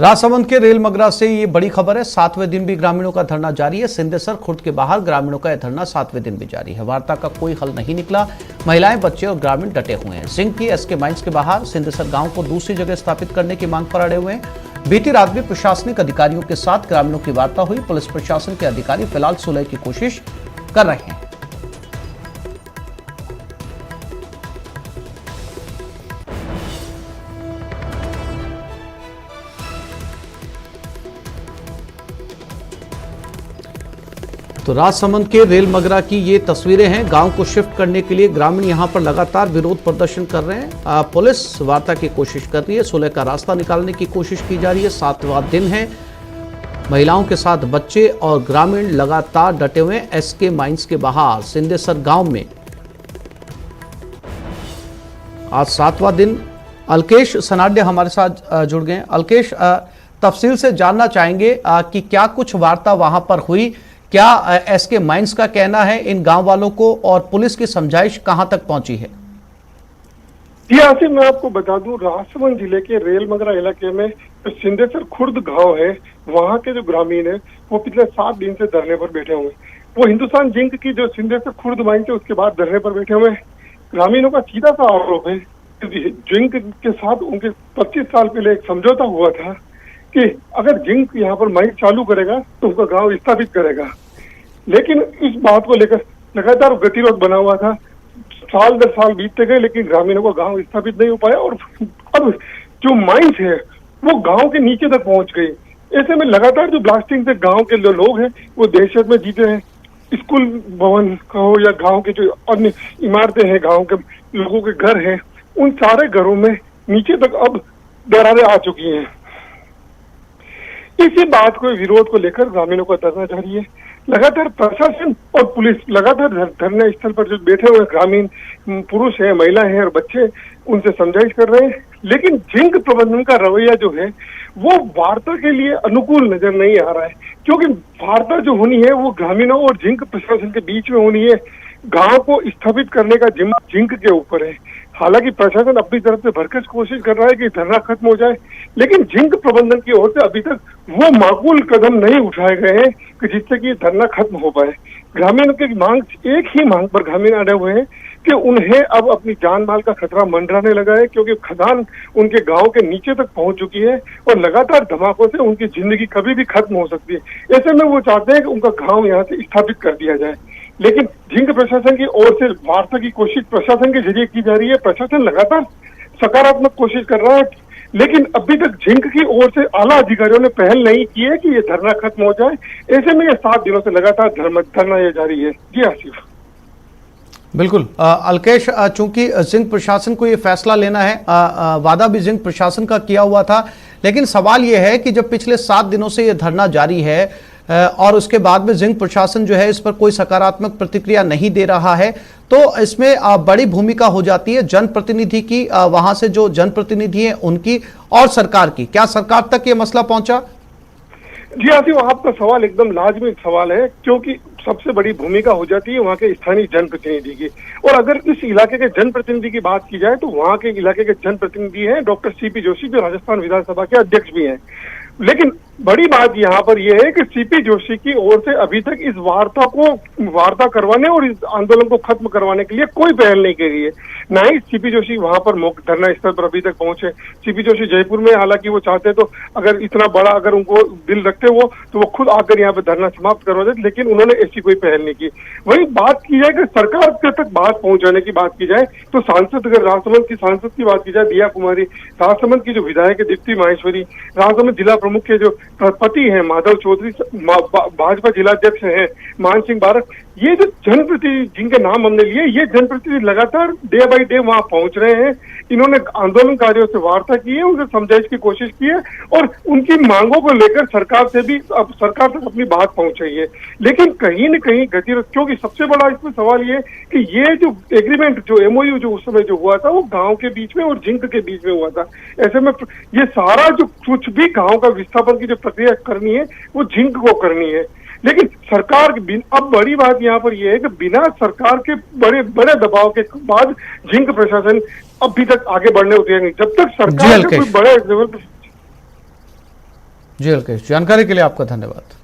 राजसमंद के रेल मगरा से ये बड़ी खबर है। 7वें दिन भी ग्रामीणों का धरना जारी है। सिंदेसर खुर्द के बाहर ग्रामीणों का यह धरना 7वें दिन भी जारी है। वार्ता का कोई हल नहीं निकला। महिलाएं, बच्चे और ग्रामीण डटे हुए हैं। जिंक की एसके माइंस के बाहर सिंदेसर गांव को दूसरी जगह स्थापित करने की मांग पर अड़े हुए हैं। बीती रात भी प्रशासनिक अधिकारियों के साथ ग्रामीणों की वार्ता हुई। पुलिस प्रशासन के अधिकारी फिलहाल सुलह की कोशिश कर रहे हैं। तो राजसमंद के रेल मगरा की ये तस्वीरें हैं। गांव को शिफ्ट करने के लिए ग्रामीण यहां पर लगातार विरोध प्रदर्शन कर रहे हैं। पुलिस वार्ता की कोशिश कर रही है, सुलह का रास्ता निकालने की कोशिश की जा रही है। 7वां दिन है। महिलाओं के साथ बच्चे और ग्रामीण लगातार डटे हुए हैं। एसके माइंस के बाहर सिंदेसर गांव में आज 7वां दिन। अलकेश सनाड्य हमारे साथ जुड़ गए हैं। अलकेश, तफसील से जानना चाहेंगे कि क्या कुछ वार्ता वहां पर हुई, क्या एसके माइंस का कहना है इन गांव वालों को, और पुलिस की समझाइश कहां तक पहुंची है? जी आसिफ, मैं आपको बता दूं, राजसमंद जिले के रेल मगरा इलाके में जो सिंदेसर खुर्द गांव है, वहां के जो ग्रामीण है वो पिछले 7 दिन से धरने पर बैठे हुए हैं। वो हिंदुस्तान जिंक की जो सिंदेसर खुर्द माइंस है उसके बाद धरने पर बैठे हुए हैं। ग्रामीणों का सीधा सा आरोप है कि जिंक के साथ उनके 25 साल पहले एक समझौता हुआ था कि अगर जिंक यहाँ पर माइंस चालू करेगा तो उनका गांव स्थापित करेगा। लेकिन इस बात को लेकर लगातार गतिरोध बना हुआ था। साल दर साल बीतते गए लेकिन ग्रामीणों का गांव स्थापित नहीं हो पाया, और अब जो माइंस है वो गांव के नीचे तक पहुंच गई। ऐसे में लगातार जो ब्लास्टिंग से गांव के जो लोग हैं वो दहशत में जीते हैं। स्कूल भवन कहो या गांव के जो अन्य इमारतें हैं, गांव के लोगों के घर हैं, उन सारे घरों में नीचे तक अब दरारें आ चुकी हैं। इसी बात को, विरोध को लेकर ग्रामीणों का धरना जारी है। लगातार प्रशासन और पुलिस लगातार धरने स्थल पर जो बैठे हुए ग्रामीण पुरुष है, महिला है और बच्चे, उनसे समझाइश कर रहे हैं। लेकिन जिंक प्रबंधन का रवैया जो है वो वार्ता के लिए अनुकूल नजर नहीं आ रहा है, क्योंकि वार्ता जो होनी है वो ग्रामीणों और जिंक प्रशासन के बीच में होनी है। गांव को स्थापित करने का जिम्मा जिंक के ऊपर है। हालांकि प्रशासन अपनी तरफ से भरकस कोशिश कर रहा है कि धरना खत्म हो जाए, लेकिन जिंक प्रबंधन की ओर से अभी तक वो माकूल कदम नहीं उठाए गए हैं कि जिससे कि धरना खत्म हो पाए। ग्रामीणों की मांग, एक ही मांग पर ग्रामीण अड़े हुए हैं कि उन्हें अब अपनी जान माल का खतरा मंडराने लगा है, क्योंकि खदान उनके गांव के नीचे तक पहुंच चुकी है और लगातार धमाकों से उनकी जिंदगी कभी भी खत्म हो सकती है। ऐसे में वो चाहते हैं कि उनका गांव यहाँ से स्थापित कर दिया जाए। लेकिन जिंक प्रशासन की ओर से वार्ता की कोशिश प्रशासन के जरिए की जा रही है। प्रशासन लगातार सकारात्मक कोशिश कर रहा है, लेकिन अभी तक जिंक की ओर से आला अधिकारियों ने पहल नहीं की है कि ये धरना खत्म हो जाए। ऐसे में ये 7 दिनों से लगातार धरना ये जारी है। जी आसिफ। बिल्कुल अलकेश, चूंकि जिंक प्रशासन को ये फैसला लेना है, वादा भी जिंक प्रशासन का किया हुआ था, लेकिन सवाल ये है कि जब पिछले 7 दिनों से ये धरना जारी है और उसके बाद में जिंक प्रशासन जो है इस पर कोई सकारात्मक प्रतिक्रिया नहीं दे रहा है, तो इसमें बड़ी भूमिका हो जाती है जनप्रतिनिधि की, वहां से जो जनप्रतिनिधि हैं उनकी और सरकार की। क्या सरकार तक ये मसला पहुंचा? जी आसिफ, आपका सवाल एकदम लाजमी सवाल है, क्योंकि सबसे बड़ी भूमिका हो जाती है वहाँ के स्थानीय जनप्रतिनिधि की। और अगर इस इलाके के जनप्रतिनिधि की बात की जाए तो वहाँ के इलाके के जनप्रतिनिधि हैं डॉक्टर सीपी जोशी, जो राजस्थान विधानसभा के अध्यक्ष भी हैं। लेकिन बड़ी बात यहाँ पर यह है कि सीपी जोशी की ओर से अभी तक इस वार्ता करवाने और इस आंदोलन को खत्म करवाने के लिए कोई पहल नहीं करी है। ना ही सीपी जोशी वहां पर धरना स्थल पर अभी तक पहुंचे। सीपी जोशी जयपुर में, हालांकि वो चाहते तो अगर इतना बड़ा अगर उनको दिल रखते वो तो वो खुद आकर यहाँ पे धरना समाप्त करवा देते, लेकिन उन्होंने ऐसी कोई पहल नहीं की। वही बात की जाए कि सरकार तक बात पहुंचाने की बात की जाए तो सांसद, अगर राजसमंद की सांसद की बात की जाए, दिया कुमारी, राजसमंद की जो विधायक है दीप्ति माहेश्वरी, राजसमंद जिला प्रमुख के जो पति हैं माधव चौधरी, भाजपा जिलाध्यक्ष हैं मान सिंह बारक, ये जो जनप्रतिनिधि जिनके नाम हमने लिए, ये जनप्रतिनिधि लगातार डे बाई डे वहां पहुंच रहे हैं। इन्होंने आंदोलनकारियों से वार्ता की है, उनसे समझाइश की कोशिश की है और उनकी मांगों को लेकर सरकार से भी अब सरकार तक अपनी बात पहुंचाई है। लेकिन कहीं न कहीं गतिरोध, क्योंकि सबसे बड़ा इसमें सवाल ये कि ये जो एग्रीमेंट, जो एमओयू जो उस समय जो हुआ था वो गांव के बीच में और जिंक के बीच में हुआ था। ऐसे में ये सारा जो कुछ भी गांव का विस्थापन की जो प्रक्रिया करनी है वो जिंक को करनी है। लेकिन सरकार, अब बड़ी बात यहाँ पर यह है कि बिना सरकार के बड़े बड़े दबाव के बाद जिंक प्रशासन अभी तक आगे बढ़ने उतरे नहीं। जब तक सरकार के कोई बड़े लेवल पर जी अल्केश, जानकारी के लिए आपका धन्यवाद।